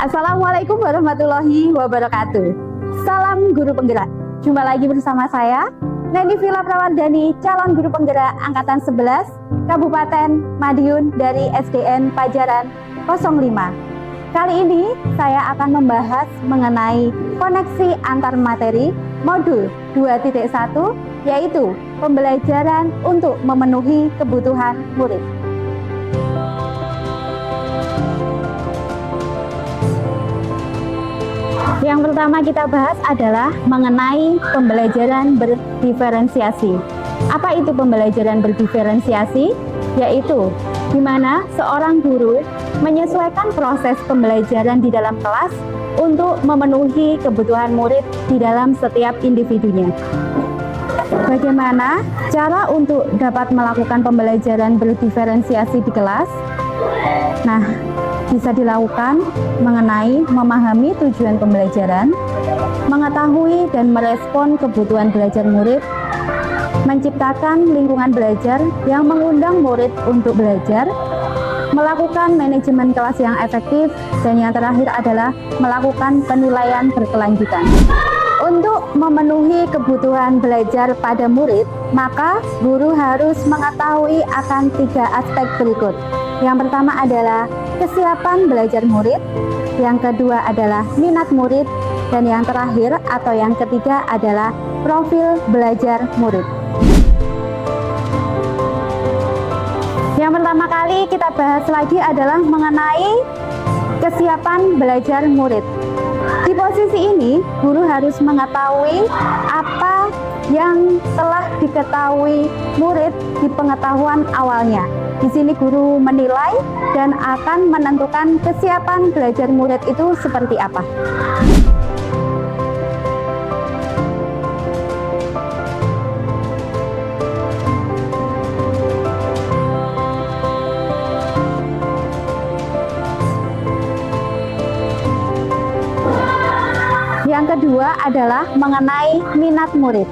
Assalamualaikum warahmatullahi wabarakatuh. Salam guru penggerak. Jumpa lagi bersama saya, Neni Villa Prawardhani, calon guru penggerak Angkatan 11, Kabupaten Madiun dari SDN Pajaran 05. Kali ini saya akan membahas mengenai koneksi antar materi modul 2.1, yaitu pembelajaran untuk memenuhi kebutuhan murid. Yang pertama kita bahas adalah mengenai pembelajaran berdiferensiasi. Apa itu pembelajaran berdiferensiasi? Yaitu di mana seorang guru menyesuaikan proses pembelajaran di dalam kelas untuk memenuhi kebutuhan murid di dalam setiap individunya. Bagaimana cara untuk dapat melakukan pembelajaran berdiferensiasi di kelas? Nah, bisa dilakukan mengenai memahami tujuan pembelajaran, mengetahui dan merespon kebutuhan belajar murid, menciptakan lingkungan belajar yang mengundang murid untuk belajar, melakukan manajemen kelas yang efektif, dan yang terakhir adalah melakukan penilaian berkelanjutan. Untuk memenuhi kebutuhan belajar pada murid, maka guru harus mengetahui akan 3 aspek berikut. Yang pertama adalah kesiapan belajar murid, yang kedua adalah minat murid, dan yang terakhir atau yang ketiga adalah profil belajar murid. Yang pertama kali kita bahas lagi adalah mengenai kesiapan belajar murid. Di posisi ini, guru harus mengetahui apa yang telah diketahui murid di pengetahuan awalnya. Di sini guru menilai dan akan menentukan kesiapan belajar murid itu seperti apa. Yang kedua adalah mengenai minat murid.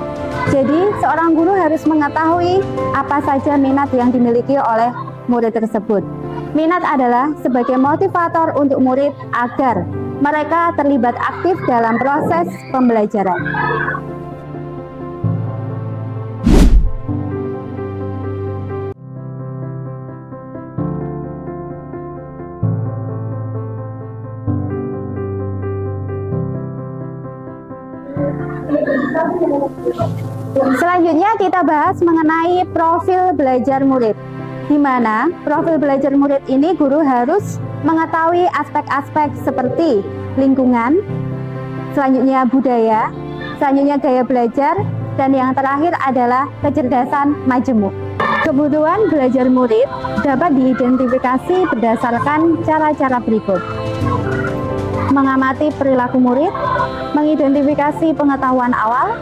Jadi, seorang guru harus mengetahui apa saja minat yang dimiliki oleh murid tersebut. Minat adalah sebagai motivator untuk murid agar mereka terlibat aktif dalam proses pembelajaran. Selanjutnya kita bahas mengenai profil belajar murid, di mana profil belajar murid ini guru harus mengetahui aspek-aspek seperti lingkungan, selanjutnya budaya, selanjutnya gaya belajar, dan yang terakhir adalah kecerdasan majemuk. Kebutuhan belajar murid dapat diidentifikasi berdasarkan cara-cara berikut: mengamati perilaku murid, mengidentifikasi pengetahuan awal,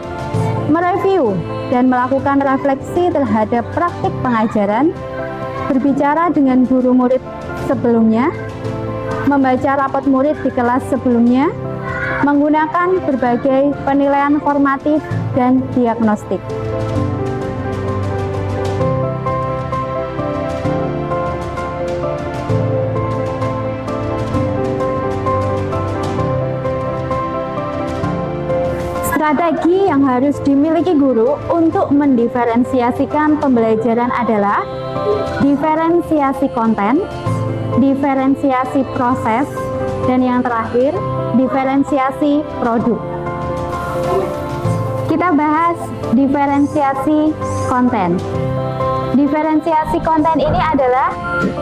mereview dan melakukan refleksi terhadap praktik pengajaran, berbicara dengan guru murid sebelumnya, membaca rapot murid di kelas sebelumnya, menggunakan berbagai penilaian formatif dan diagnostik. Strategi yang harus dimiliki guru untuk mendiferensiasikan pembelajaran adalah diferensiasi konten, diferensiasi proses, dan yang terakhir, diferensiasi produk. Kita bahas diferensiasi konten. Diferensiasi konten ini adalah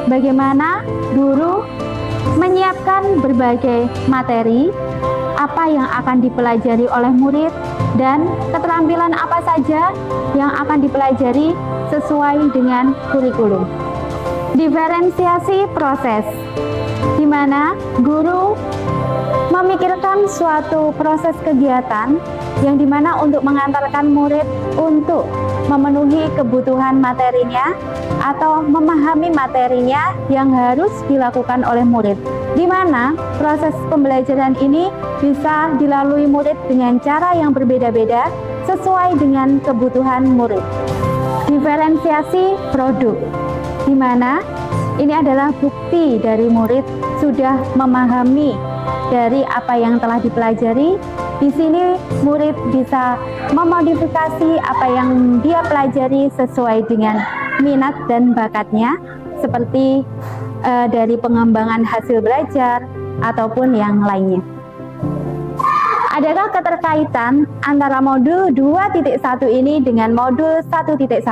bagaimana guru menyiapkan berbagai materi, apa yang akan dipelajari oleh murid, dan keterampilan apa saja yang akan dipelajari sesuai dengan kurikulum. Diferensiasi proses, di mana guru memikirkan suatu proses kegiatan yang dimana untuk mengantarkan murid untuk memenuhi kebutuhan materinya atau memahami materinya yang harus dilakukan oleh murid, di mana proses pembelajaran ini bisa dilalui murid dengan cara yang berbeda-beda sesuai dengan kebutuhan murid. Diferensiasi produk, di mana ini adalah bukti dari murid sudah memahami dari apa yang telah dipelajari. Di sini murid bisa memodifikasi apa yang dia pelajari sesuai dengan minat dan bakatnya, seperti dari pengembangan hasil belajar ataupun yang lainnya. Adakah keterkaitan antara modul 2.1 ini dengan modul 1.1?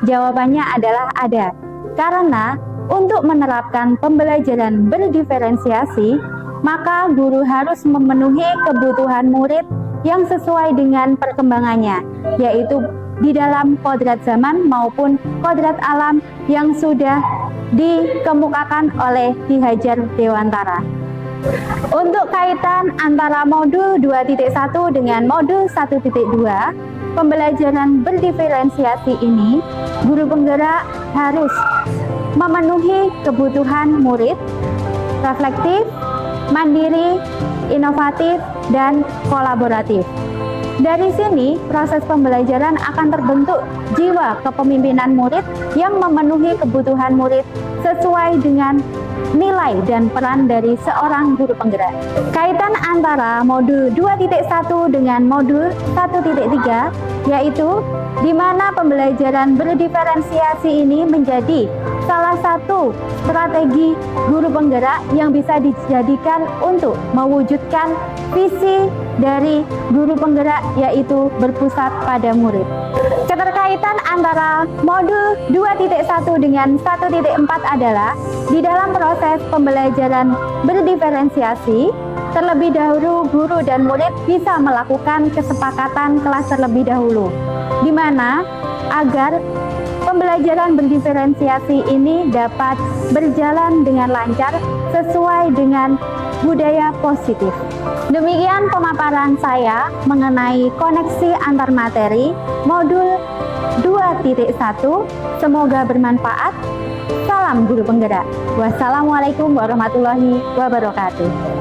Jawabannya adalah ada. Karena untuk menerapkan pembelajaran berdiferensiasi, maka guru harus memenuhi kebutuhan murid yang sesuai dengan perkembangannya, yaitu di dalam kodrat zaman maupun kodrat alam yang sudah dikemukakan oleh Ki Hajar Dewantara. Untuk kaitan antara modul 2.1 dengan modul 1.2, pembelajaran berdiferensiasi ini, guru penggerak harus memenuhi kebutuhan murid, reflektif, mandiri, inovatif, dan kolaboratif. Dari sini, proses pembelajaran akan terbentuk jiwa kepemimpinan murid yang memenuhi kebutuhan murid sesuai dengan nilai dan peran dari seorang guru penggerak. Kaitan antara modul 2.1 dengan modul 1.3 yaitu di mana pembelajaran berdiferensiasi ini menjadi salah satu strategi guru penggerak yang bisa dijadikan untuk mewujudkan visi dari guru penggerak, yaitu berpusat pada murid. Keterkaitan antara modul 2.1 dengan 1.4 adalah di dalam proses pembelajaran berdiferensiasi, terlebih dahulu guru dan murid bisa melakukan kesepakatan kelas terlebih dahulu, di mana agar pembelajaran berdiferensiasi ini dapat berjalan dengan lancar sesuai dengan budaya positif. Demikian pemaparan saya mengenai koneksi antar materi modul 2.1. Semoga bermanfaat. Salam guru penggerak. Wassalamualaikum warahmatullahi wabarakatuh.